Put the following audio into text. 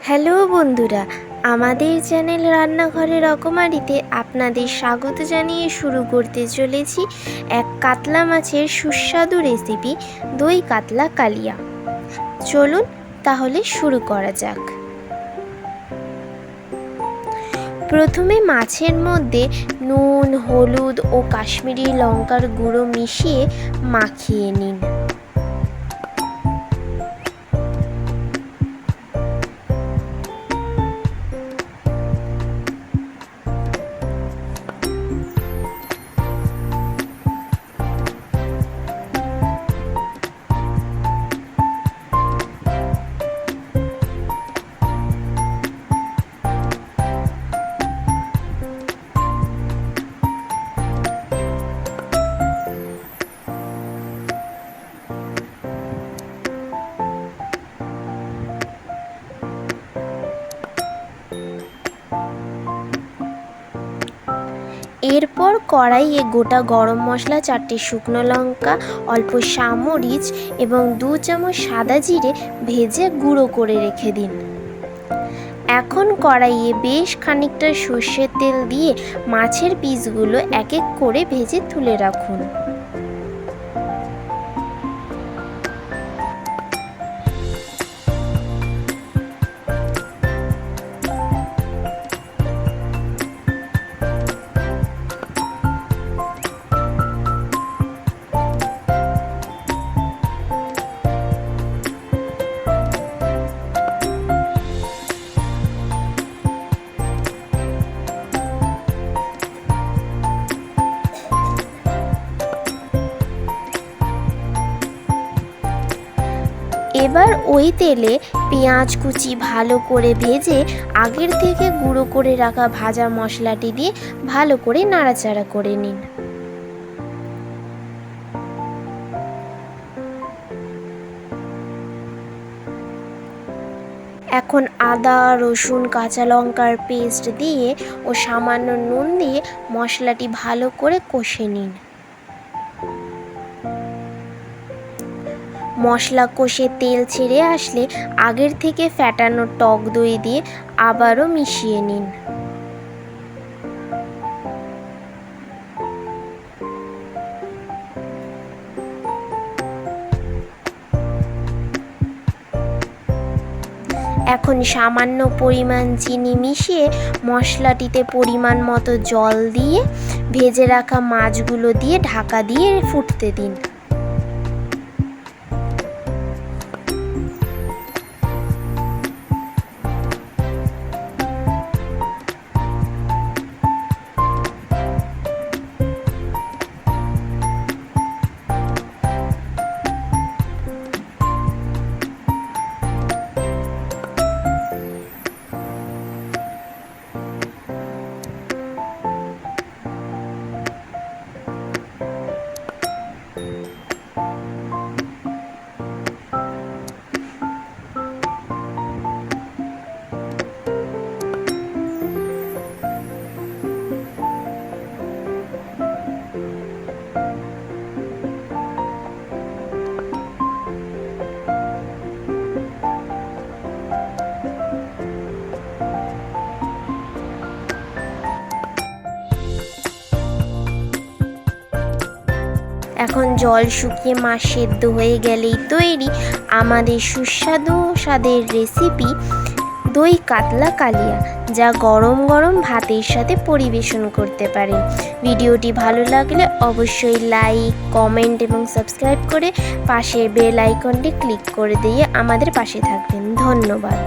Hello বন্ধুরা, আমাদের channel রান্নাঘরে রকমারিতে আপনাদের স্বাগত জানিয়ে শুরু করতে চলেছি এক কাতলা মাছের সুস্বাদু রেসিপি, দই কাতলা কালিয়া। চলুন তাহলে শুরু করা যাক। প্রথমে মাছের মধ্যে নুন, হলুদ ও কাশ্মীরি লঙ্কার গুঁড়ো মিশিয়ে মাখিয়ে নিন। এরপর কড়াইয়ে গোটা গরম মশলা, 4টে শুকনো লঙ্কা, অল্প সামরিচ এবং 2 চামচ সাদা জিরে ভেজে গুঁড়ো করে রেখে দিন। এখন কড়াইয়ে বেশ খানিকটা সর্ষের তেল দিয়ে মাছের পিসগুলো এক এক করে ভেজে তুলে রাখুন। এবার ওই তেলে পেঁয়াজ কুচি ভালো করে ভেজে আগের থেকে গুঁড়ো করে রাখা ভাজা মশলাটি দিয়ে ভালো করে নাড়াচাড়া করে নিন। এখন আদা, রসুন, কাঁচা লঙ্কার পেস্ট দিয়ে ও সামান্য নুন দিয়ে মশলাটি ভালো করে কষে নিন। মশলা কষে তেল ছেড়ে আসলে আগের থেকে ফ্যাটানো টক দই দিয়ে আবারও মিশিয়ে নিন। এখন সামান্য পরিমাণ চিনি মিশিয়ে মশলাটিতে পরিমাণ মতো জল দিয়ে ভেজে রাখা মাছগুলো দিয়ে ঢাকা দিয়ে ফুটতে দিন। এখন জল শুকিয়ে মাছ সেদ্ধ হয়ে গেলেই তৈরি আমাদের সুস্বাদু স্বাদের রেসিপি দই কাতলা কালিয়া, যা গরম গরম ভাতের সাথে পরিবেশন করতে পারেন। ভিডিওটি ভালো লাগলে অবশ্যই লাইক, কমেন্ট এবং সাবস্ক্রাইব করে পাশের বেল আইকনটি ক্লিক করে দিয়ে আমাদের পাশে থাকবেন। ধন্যবাদ।